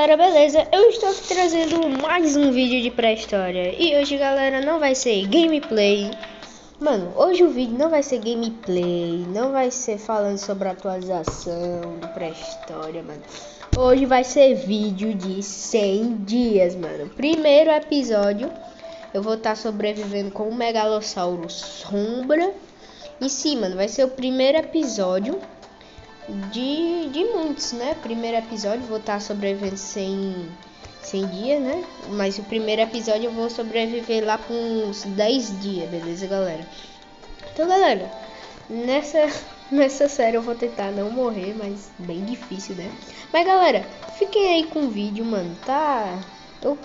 galera, beleza? Eu estou aqui trazendo mais um vídeo de pré-história. E hoje, galera, não vai ser gameplay. Mano, hoje o vídeo não vai ser gameplay, não vai ser falando sobre a atualização do pré-história, mano. Hoje vai ser vídeo de 100 dias, mano. Primeiro episódio, eu vou estar sobrevivendo com o Megalossauro Sombra. E sim, mano, vai ser o primeiro episódio de muitos, né? Primeiro episódio vou estar sobrevivendo 100 dias, né? Mas o primeiro episódio eu vou sobreviver lá por uns 10 dias, beleza, galera? Então, galera, nessa série eu vou tentar não morrer, mas bem difícil, né? Mas, galera, fiquem aí com o vídeo, mano, tá? O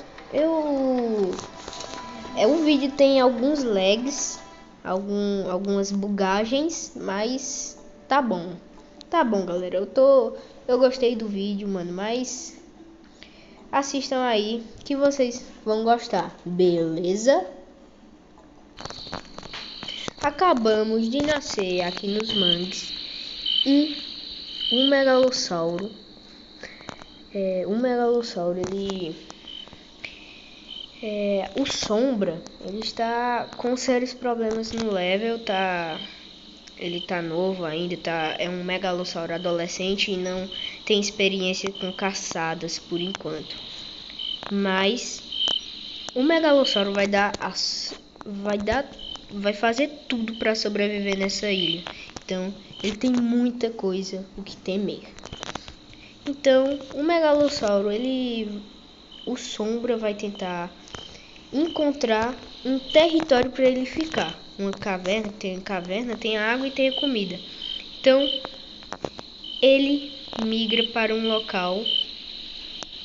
vídeo tem alguns lags, algumas bugagens, mas tá bom. Tá bom, galera, eu gostei do vídeo, mano, mas assistam aí que vocês vão gostar, beleza? Acabamos de nascer aqui nos mangues e o Megalossauro, o Sombra, ele está com sérios problemas no level, ele tá novo ainda, é um megalossauro adolescente e não tem experiência com caçadas por enquanto. Mas o megalossauro vai fazer tudo para sobreviver nessa ilha. Então, ele tem muita coisa o que temer. Então, o megalossauro, o Sombra vai tentar encontrar um território para ele ficar. Uma caverna, tem água e tem a comida. Então, ele migra para um local,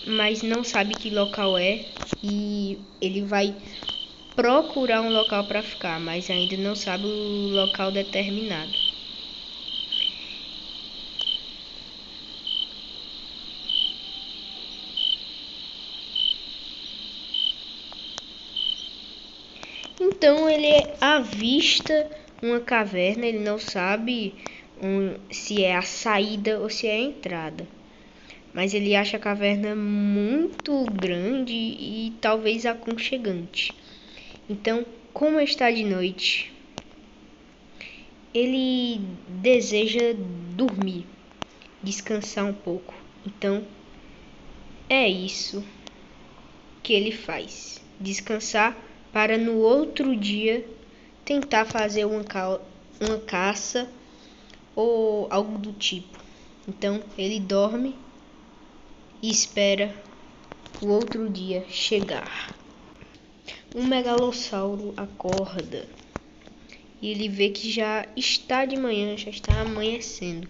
mas não sabe que local é, e ele vai procurar um local para ficar, mas ainda não sabe o local determinado. Então ele avista uma caverna, ele não sabe se é a saída ou se é a entrada. Mas ele acha a caverna muito grande e talvez aconchegante. Então, como está de noite, ele deseja dormir, descansar um pouco. Então, é isso que ele faz, descansar para no outro dia tentar fazer uma caça ou algo do tipo. Então ele dorme e espera o outro dia chegar. O megalossauro acorda e ele vê que já está de manhã, já está amanhecendo.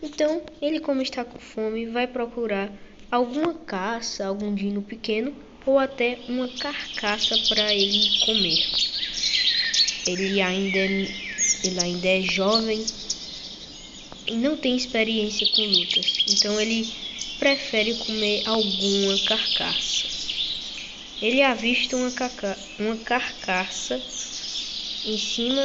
Então ele, como está com fome, vai procurar alguma caça, algum dino pequeno ou até uma carcaça para ele comer. Ele ainda é jovem e não tem experiência com lutas, então ele prefere comer alguma carcaça. Ele avista uma carcaça em cima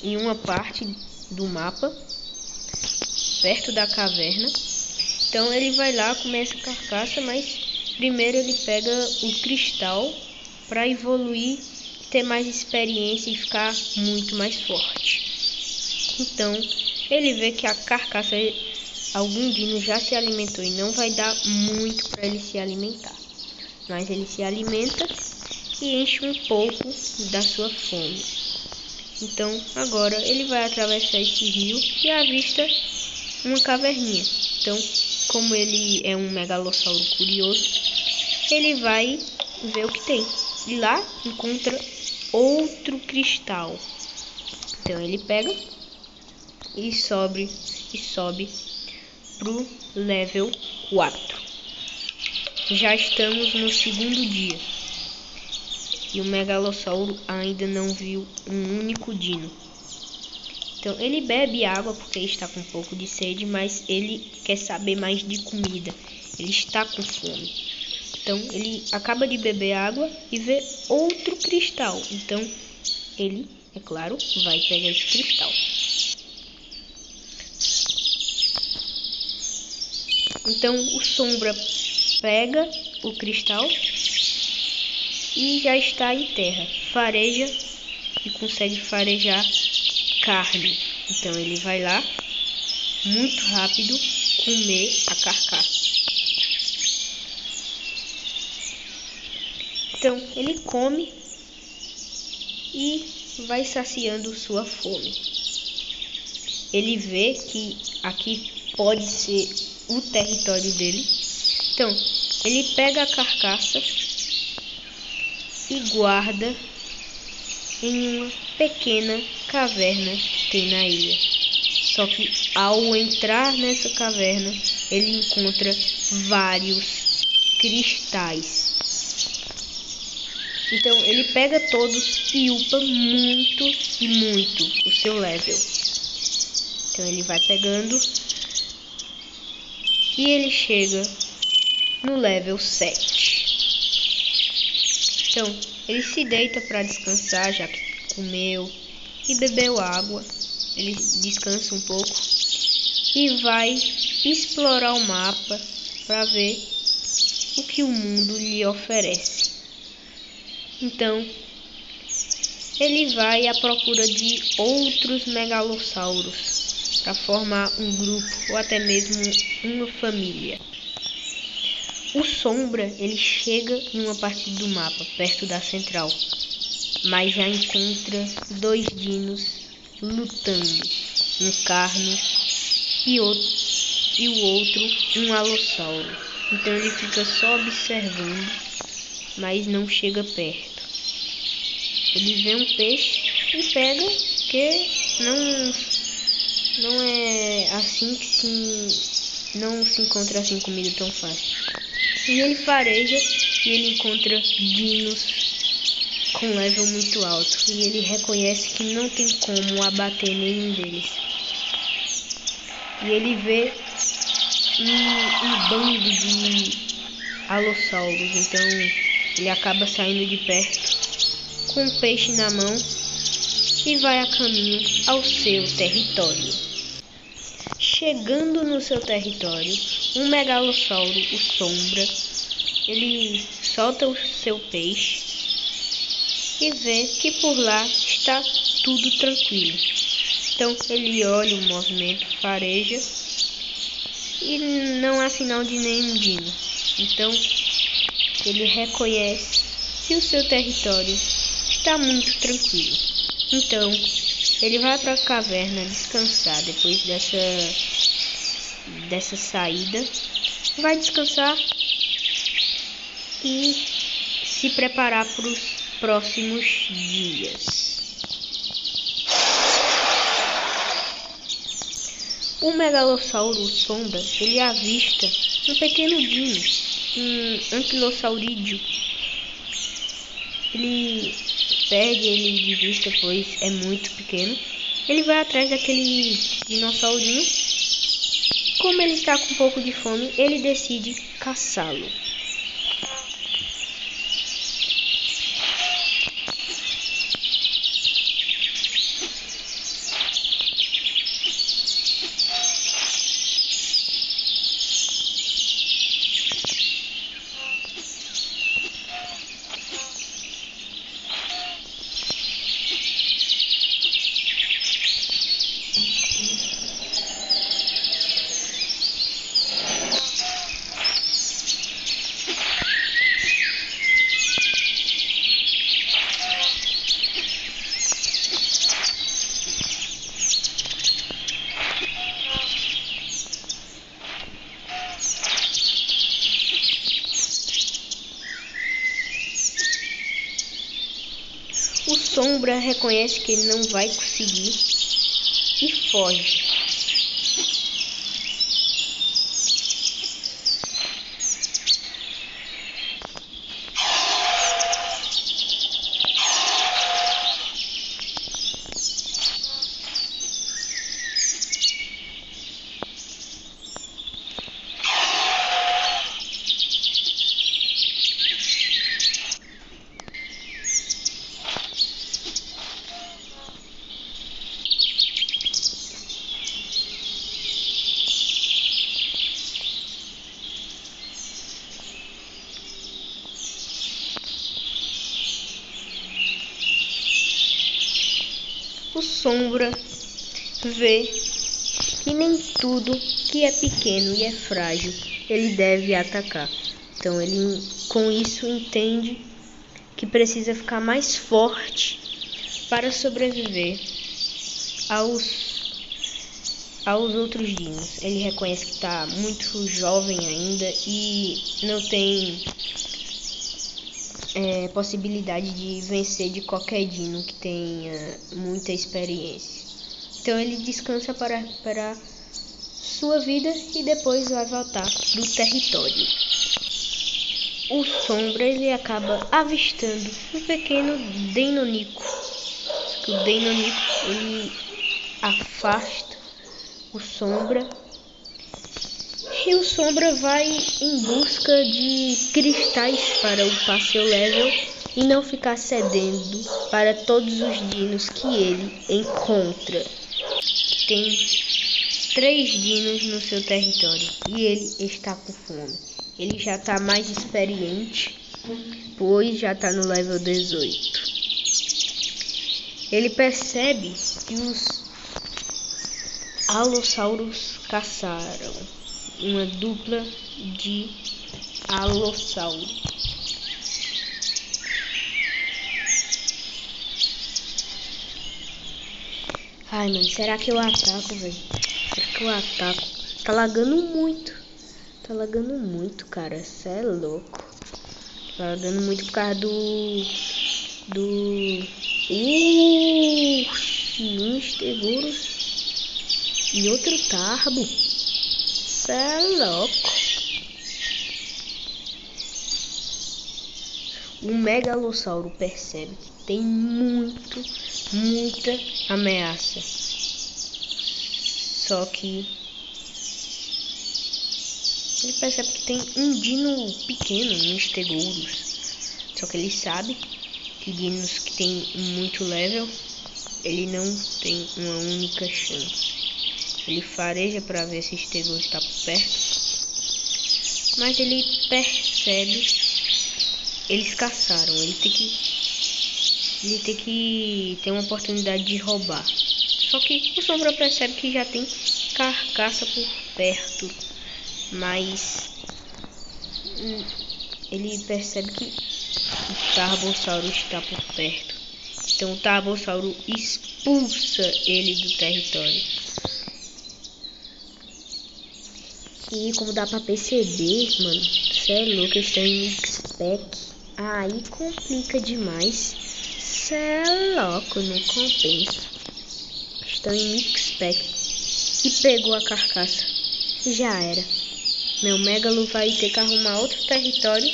em uma parte do mapa, perto da caverna. Então ele vai lá comer essa carcaça, mas primeiro ele pega o cristal para evoluir, ter mais experiência e ficar muito mais forte. Então ele vê que a carcaça, algum dino já se alimentou e não vai dar muito para ele se alimentar, mas ele se alimenta e enche um pouco da sua fome. Então agora ele vai atravessar esse rio e avista uma caverninha. Então, como ele é um megalossauro curioso, ele vai ver o que tem. E lá encontra outro cristal. Então ele pega e sobe pro level 4. Já estamos no segundo dia. E o megalossauro ainda não viu um único dino. Então ele bebe água porque está com um pouco de sede, mas ele quer saber mais de comida. Ele está com fome. Então ele acaba de beber água e vê outro cristal. Então ele, é claro, vai pegar esse cristal. Então o Sombra pega o cristal e já está em terra. Fareja e consegue farejar carne. Então ele vai lá, muito rápido, comer a carcaça. Então ele come e vai saciando sua fome. Ele vê que aqui pode ser o território dele. Então ele pega a carcaça e guarda em uma pequena caverna que tem na ilha. Só que ao entrar nessa caverna, ele encontra vários cristais. Então ele pega todos e upa muito e muito o seu level. Então ele vai pegando e ele chega no level 7. Então ele se deita para descansar, já que comeu e bebeu água. Ele descansa um pouco e vai explorar o mapa para ver o que o mundo lhe oferece. Então ele vai à procura de outros megalossauros para formar um grupo ou até mesmo uma família. O Sombra ele chega em uma parte do mapa perto da central, mas já encontra 2 dinos lutando, um carno e o outro um alossauro. Então ele fica só observando, mas não chega perto. Ele vê um peixe e pega, porque não é assim que não se encontra assim comida tão fácil. E ele fareja e ele encontra dinos com level muito alto. E ele reconhece que não tem como abater nenhum deles. E ele vê um bando de alossauros. Então ele acaba saindo de perto com um peixe na mão e vai a caminho ao seu território. Chegando no seu território, um megalossauro, o Sombra, ele solta o seu peixe e vê que por lá está tudo tranquilo. Então ele olha o movimento, fareja e não há sinal de nenhum dino. Então ele reconhece que o seu território está muito tranquilo. Então ele vai para a caverna descansar depois dessa saída. Vai descansar e se preparar para os próximos dias. O megalossauro Sombra ele avista um pequeno dino, um anquilossaurídeo. Ele perde ele de vista, pois é muito pequeno. Ele vai atrás daquele dinossaurinho. Como ele está com um pouco de fome, ele decide caçá-lo. O Sombra reconhece que ele não vai conseguir e foge. o Sombra vê que nem tudo que é pequeno e é frágil ele deve atacar. Então ele com isso entende que precisa ficar mais forte para sobreviver aos outros dinos. Ele reconhece que está muito jovem ainda e não tem possibilidade de vencer de qualquer dino que tenha muita experiência. Então ele descansa para sua vida e depois vai voltar do território. O Sombra ele acaba avistando um pequeno Deinonychus. O Deinonychus ele afasta o Sombra e o Sombra vai em busca de cristais para upar seu level e não ficar cedendo para todos os dinos que ele encontra. Tem 3 dinos no seu território e ele está com fome. Ele já está mais experiente, pois já está no level 18. Ele percebe que os alossauros caçaram uma dupla de alossauro. Ai, mano, será que eu ataco, velho? Será que eu ataco? Tá lagando muito. Tá lagando muito, cara. Cê é louco. Tá lagando muito por causa do... um Stegosaurus e outro Tarbo. Cê é louco. O Megalossauro percebe que tem muita ameaça. Só que ele percebe que tem um dino pequeno, um Stegosaurus. Só que ele sabe que dinos que tem muito level, ele não tem uma única chance. Ele fareja para ver se o Stegosaurus está por perto. Mas ele percebe, eles caçaram, ele tem que ter uma oportunidade de roubar. Só que o Sombra percebe que já tem carcaça por perto, mas ele percebe que o Tarbossauro está por perto. Então o Tarbossauro expulsa ele do território. E como dá pra perceber, mano, cê é louco, eles estão em Mix-Pack. Aí complica demais. Cê é louco, não compensa. Estão em Mix-Pack. E pegou a carcaça. Já era. Meu Megalo vai ter que arrumar outro território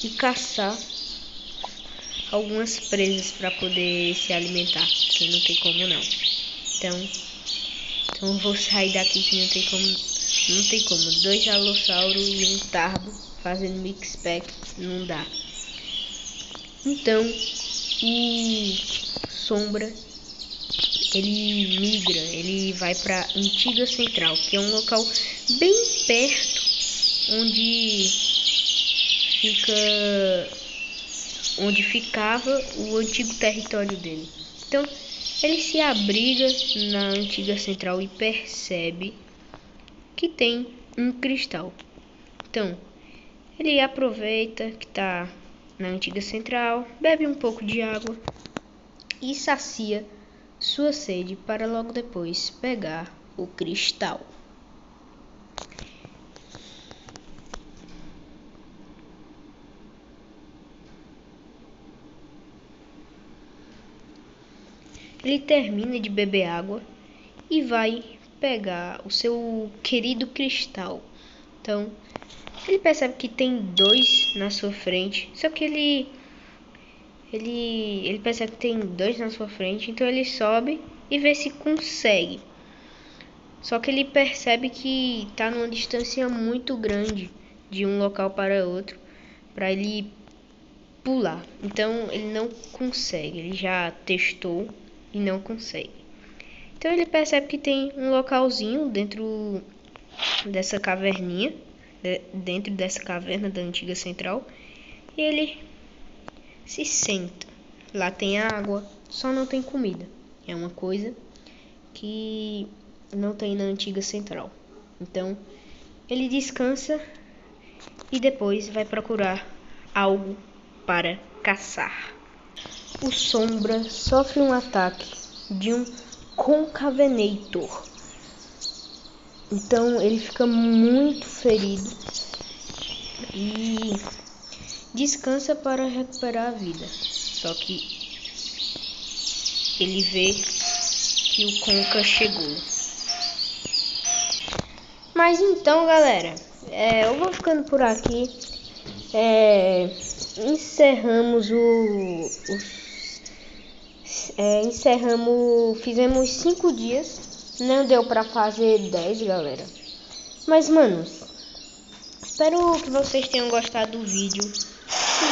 e caçar algumas presas para poder se alimentar. Que não tem como não. Então eu vou sair daqui que não tem como. 2 alossauros e um tarbo fazendo mix-pack não dá. Então o Sombra ele migra, ele vai para Antiga Central, que é um local bem perto onde ficava o antigo território dele. Então ele se abriga na Antiga Central e percebe que tem um cristal. Então ele aproveita que está na Antiga Central, bebe um pouco de água e sacia sua sede para logo depois pegar o cristal. Ele termina de beber água e vai pegar o seu querido cristal. Então ele percebe que tem 2 na sua frente, só que ele percebe que tem 2 na sua frente, então ele sobe e vê se consegue. Só que ele percebe que está numa distância muito grande de um local para outro para ele pular. Então ele não consegue, ele já testou e não consegue. Então ele percebe que tem um localzinho dentro dessa caverninha, dentro dessa caverna da Antiga Central, e ele se senta. Lá tem água, só não tem comida. É uma coisa que não tem na antiga central. Então, ele descansa e depois vai procurar algo para caçar. O Sombra sofre um ataque de um Concavenator. Então ele fica muito ferido e descansa para recuperar a vida. Só que ele vê que o Conca chegou. Mas então, galera, eu vou ficando por aqui. Fizemos 5 dias. Não deu pra fazer 10, galera. Mas, manos, espero que vocês tenham gostado do vídeo.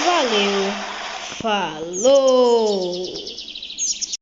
Valeu, falou!